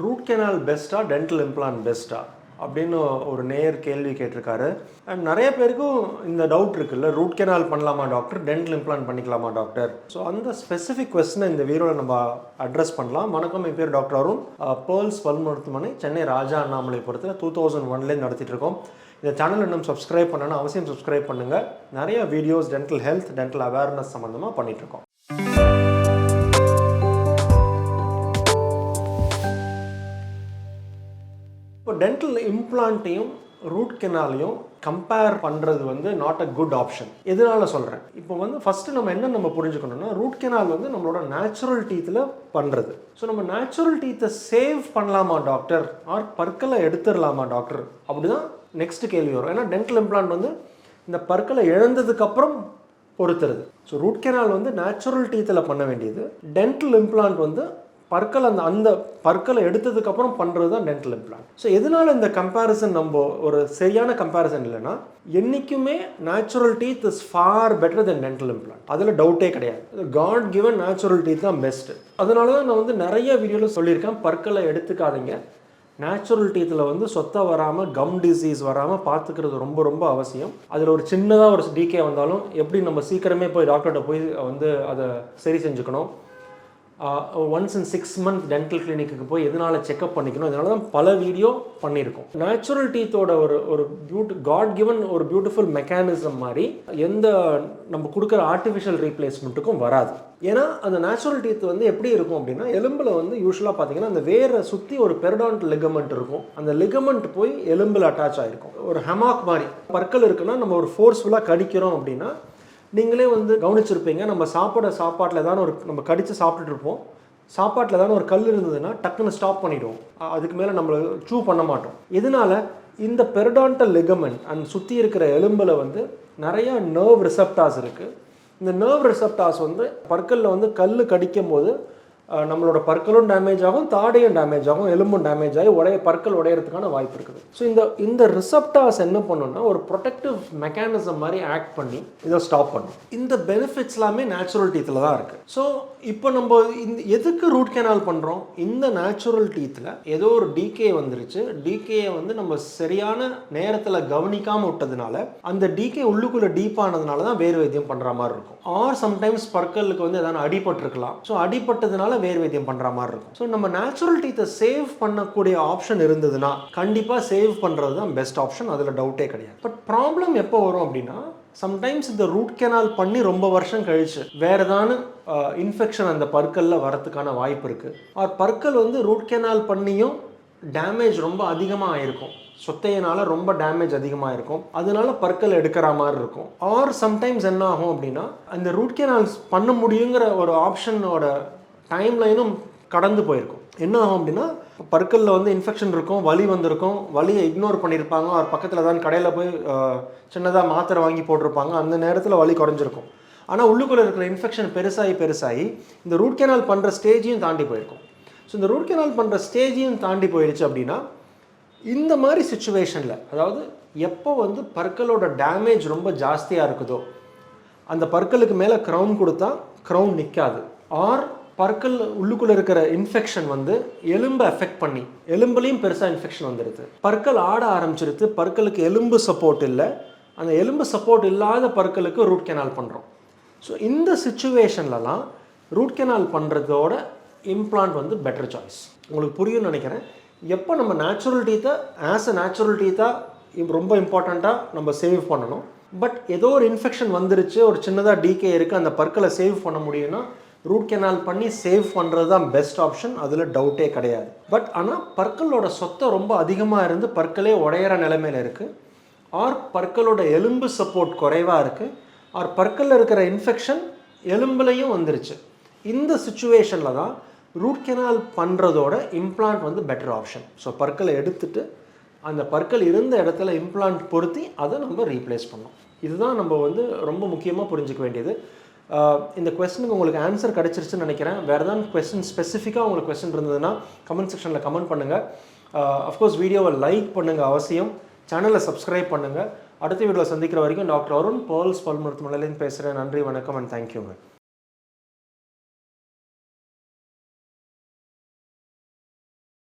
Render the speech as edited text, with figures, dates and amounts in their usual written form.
Root canal பெஸ்ட்டா dental implant பெஸ்ட்டா அப்படின்னு ஒரு நேர் கேள்வி கேட்டிருக்காரு. அண்ட் நிறைய பேருக்கும் இந்த டவுட் இருக்குல்ல, ரூட் கெனால் பண்ணலாமா டாக்டர், டென்டல் இம்ப்ளான்ட் பண்ணிக்கலாமா டாக்டர். ஸோ அந்த ஸ்பெசிஃபிக் கொஸ்டினை இந்த வீடியோவில் நம்ம அட்ரஸ் பண்ணலாம். வணக்கம், என் பேர் டாக்டர் அருண். பேர்ல்ஸ் பல் மருத்துவமனை, சென்னை ராஜா அண்ணாமலைபுரத்தில் 2001 நடத்திட்டு இருக்கோம். இந்த சேனல் இன்னும் சப்ஸ்கிரைப் பண்ணணும்னா அவசியம் சப்ஸ்கிரைப் பண்ணுங்கள். நிறைய videos dental health, dental awareness சம்மந்தமாக பண்ணிகிட்ருக்கோம். இப்போ டென்டல் இம்ப்ளான்ட்டையும் ரூட் கெனாலையும் கம்பேர் பண்ணுறது வந்து நாட் அ குட் ஆப்ஷன். எதனால சொல்கிறேன், இப்போ வந்து ஃபஸ்ட்டு நம்ம புரிஞ்சுக்கணும்னா, ரூட் கெனால் வந்து நம்மளோட நேச்சுரல் டீத்தில் பண்ணுறது. ஸோ நம்ம நேச்சுரல் டீத்தை சேவ் பண்ணலாமா டாக்டர், ஆர் பற்களை எடுத்துடலாமா டாக்டர், அப்படி தான் நெக்ஸ்ட் கேள்வி வரும். ஏன்னா டென்டல் இம்ப்ளான்ட் வந்து இந்த பற்களை இழந்ததுக்கப்புறம் பொறுத்துறது. ஸோ ரூட் கெனால் வந்து நேச்சுரல் டீத்தில் பண்ண வேண்டியது, டென்டல் இம்ப்ளான்ட் வந்து பற்கள் அந்த பற்களை எடுத்ததுக்கப்புறம் பண்ணுறது தான் டென்டல் இம்ப்ளான்ட். ஸோ எதனால் இந்த கம்பேரிசன் நம்ம ஒரு சரியான கம்பேரிசன் இல்லைன்னா, என்றைக்குமே natural teeth is for better then dental implant. அதில் டவுட்டே கிடையாது. காட் கிவன் நேச்சுரல் டீத் தான் பெஸ்ட்டு. அதனால தான் நான் வந்து நிறைய வீடியோவில் சொல்லியிருக்கேன், பற்களை எடுத்துக்காதீங்க, நேச்சுரல் டீத்தில் வந்து சொத்தை வராமல், கம் டிசீஸ் வராமல் பார்த்துக்கிறது ரொம்ப ரொம்ப அவசியம். அதில் ஒரு சின்னதாக ஒரு டிகே வந்தாலும் எப்படி நம்ம சீக்கிரமே போய் டாக்டர்கிட்ட போய் வந்து அதை சரி செஞ்சுக்கணும். ஒன்ஸ் இன் 6 months டென்டல் கிளினிக்கு போய் எதனால் செக்அப் பண்ணிக்கணும். இதனால தான் பல வீடியோ பண்ணியிருக்கோம். நேச்சுரல் டீத்தோட ஒரு காட் கிவன் ஒரு பியூட்டிஃபுல் மெக்கானிசம் மாதிரி எந்த நம்ம கொடுக்குற ஆர்டிஃபிஷியல் ரீப்ளேஸ்மெண்ட்டுக்கும் வராது. ஏன்னா அந்த நேச்சுரல் டீத் வந்து எப்படி இருக்கும் அப்படின்னா, எலும்பில் வந்து யூஸ்வலாக பார்த்தீங்கன்னா அந்த வேரை சுற்றி ஒரு பெரிடான்ட் லிகமெண்ட் இருக்கும். அந்த லிகமெண்ட் போய் எலும்பில் அட்டாச் ஆகிருக்கும். ஒரு ஹெமாக் மாதிரி பற்கள் இருக்குன்னா, நம்ம ஒரு ஃபோர்ஸ்ஃபுல்லாக கடிக்கிறோம் அப்படின்னா, நீங்களே வந்து கவனிச்சிருப்பீங்க, நம்ம சாப்பாட்டில் ஏதாவது நம்ம கடித்து சாப்பிட்டுட்டு இருப்போம், சாப்பாட்டில் ஏதாவது ஒரு கல் இருந்ததுன்னா டக்குன்னு ஸ்டாப் பண்ணிவிடுவோம். அதுக்கு மேலே நம்ம சூ பண்ண மாட்டோம். இதனால் இந்த பெரிடான்டல் லிகமெண்ட் அந்த சுற்றி இருக்கிற எலும்பில் வந்து நிறையா நர்வ் ரிசப்டார்ஸ் இருக்குது. இந்த நர்வ் ரிசப்டார்ஸ் வந்து பற்களில் வந்து கல் கடிக்கும் போது நம்மளோட பற்களும் டேமேஜ் ஆகும், தாடையும் டேமேஜ் ஆகும், எலும்பும் டேமேஜ் ஆகி பற்கள் உடையிறதுக்கான வாய்ப்பு இருக்குது. ஸோ இந்த ரிசப்டார்ஸ் என்ன பண்ணுன்னா, ஒரு ப்ரொடெக்டிவ் மெக்கானிசம் மாதிரி ஆக்ட் பண்ணி இதை ஸ்டாப் பண்ணும். இந்த பெனிஃபிட்ஸ் எல்லாமே நேச்சுரல் டீத்தில் தான் இருக்குது. ஸோ இப்போ நம்ம எதுக்கு ரூட் கெனால் பண்ணுறோம், இந்த நேச்சுரல் டீத்தில் ஏதோ ஒரு டிகே வந்துருச்சு, டிகேயை வந்து நம்ம சரியான நேரத்தில் கவனிக்காமல் விட்டதுனால அந்த டிகே உள்ளுக்குள்ளே டீப்பானதுனால தான் வேறு வைத்தியம் பண்ணுற மாதிரி இருக்கும். ஆர் சம்டைம்ஸ் பற்களுக்கு வந்து எதாவது அடிபட்டிருக்கலாம். ஸோ அடிபட்டதுனால வேறு வைத்தியம் பண்ணுற மாதிரி இருக்கும். ஸோ நம்ம நேச்சுரல் டீத்தை சேவ் பண்ணக்கூடிய ஆப்ஷன் இருந்ததுன்னா கண்டிப்பாக சேவ் பண்ணுறது தான் பெஸ்ட் ஆப்ஷன், அதில் டவுட்டே கிடையாது. பட் ப்ராப்ளம் எப்போ வரும் அப்படின்னா, சம்டைம்ஸ் இந்த ரூட் கெனால் பண்ணி ரொம்ப வருஷம் கழிச்சு வேறு ஏதாவது இன்ஃபெக்ஷன் அந்த பற்களில் வரத்துக்கான வாய்ப்பு இருக்குது. ஆர் பற்கள் வந்து ரூட் கெனால் பண்ணியும் டேமேஜ் ரொம்ப அதிகமாக ஆயிருக்கும், சொத்தையினால் ரொம்ப டேமேஜ் அதிகமாக இருக்கும், அதனால பற்கள் எடுக்கிற மாதிரி இருக்கும். ஆர் சம்டைம்ஸ் என்ன ஆகும் அப்படின்னா, அந்த ரூட் கெனால்ஸ் பண்ண முடியுங்கிற ஒரு ஆப்ஷனோட டைம் லைனும் கடந்து போயிருக்கும். என்ன ஆகும் அப்படின்னா, பற்களில் வந்து இன்ஃபெக்ஷன் இருக்கும், வலி வந்திருக்கும், வலியை இக்னோர் பண்ணியிருப்பாங்க, அவர் பக்கத்தில் தான் கடையில் போய் சின்னதாக மாத்திரை வாங்கி போட்டிருப்பாங்க, அந்த நேரத்தில் வலி குறைஞ்சிருக்கும். ஆனால் உள்ளுக்குள்ளே இருக்கிற இன்ஃபெக்ஷன் பெருசாகி இந்த ரூட் கெனால் பண்ணுற ஸ்டேஜையும் தாண்டி போயிருக்கும். ஸோ இந்த ரூட் கெனால் பண்ணுற ஸ்டேஜையும் தாண்டி போயிடுச்சு அப்படின்னா, இந்த மாதிரி சுச்சுவேஷனில், அதாவது எப்போ வந்து பற்களோட டேமேஜ் ரொம்ப ஜாஸ்தியாக இருக்குதோ, அந்த பற்களுக்கு மேலே க்ரௌன் கொடுத்தா க்ரௌன் நிற்காது, ஆர் பற்கள் உள்ளுக்குள்ளே இருக்கிற இன்ஃபெக்ஷன் வந்து எலும்பை அஃபெக்ட் பண்ணி எலும்புலையும் பெருசாக இன்ஃபெக்ஷன் வந்துடுது, பற்கள் ஆட ஆரம்பிச்சிருது, பற்களுக்கு எலும்பு சப்போர்ட் இல்லை, அந்த எலும்பு சப்போர்ட் இல்லாத பற்களுக்கு ரூட் கெனால் பண்ணுறோம். ஸோ இந்த சுச்சுவேஷன்லலாம் ரூட் கெனால் பண்ணுறதோட இம்ப்ளான்ட் வந்து பெட்டர் சாய்ஸ். உங்களுக்கு புரியும்னு நினைக்கிறேன். எப்போ நம்ம நேச்சுரல் டீத்தை ஆஸ் அ நேச்சுரல் டீத்தாக ரொம்ப இம்பார்ட்டண்ட்டாக நம்ம சேவ் பண்ணணும். பட் ஏதோ ஒரு இன்ஃபெக்ஷன் வந்துருச்சு, ஒரு சின்னதாக டிகே இருக்குது, அந்த பற்களை சேவ் பண்ண முடியும்னா ரூட் கெனால் பண்ணி சேவ் பண்ணுறது தான் பெஸ்ட் ஆப்ஷன், அதில் டவுட்டே கிடையாது. பட் ஆனால் பற்களோட சொத்தை ரொம்ப அதிகமாக இருந்து பற்களே உடையிற நிலைமையில் இருக்குது, ஆர் பற்களோட எலும்பு சப்போர்ட் குறைவாக இருக்குது, ஆர் பற்களில் இருக்கிற இன்ஃபெக்ஷன் எலும்புலையும் வந்துருச்சு. இந்த சுச்சுவேஷனில் தான் ரூட் கெனால் பண்ணுறதோட இம்ப்ளான்ட் வந்து பெட்டர் ஆப்ஷன். ஸோ பற்களை எடுத்துட்டு அந்த பற்கள் இருந்த இடத்துல இம்ப்ளான்ட் பொருத்தி அதை நம்ம ரீப்ளேஸ் பண்ணோம். இதுதான் நம்ம வந்து ரொம்ப முக்கியமாக புரிஞ்சிக்க வேண்டியது. இந்த கொஸ்டினுக்கு உங்களுக்கு ஆன்சர் கிடச்சிருச்சுன்னு நினைக்கிறேன். வேறு ஏதாவது கொஸ்டின் ஸ்பெசிஃபிக்காக உங்களுக்கு கொஸ்டின் இருந்ததுன்னா கமெண்ட் செக்ஷனில் கமெண்ட் பண்ணுங்கள். அஃப்கோர்ஸ் வீடியோவை லைக் பண்ணுங்கள் அவசியம், சேனலை சப்ஸ்கிரைப் பண்ணுங்கள். அடுத்த வீடியோவில் சந்திக்கிற வரைக்கும் டாக்டர் அருண், பேர்ல்ஸ் பல் மருத்துவமனையிலேருந்து பேசுகிறேன். நன்றி, வணக்கம் அண்ட் தேங்க்யூங்க.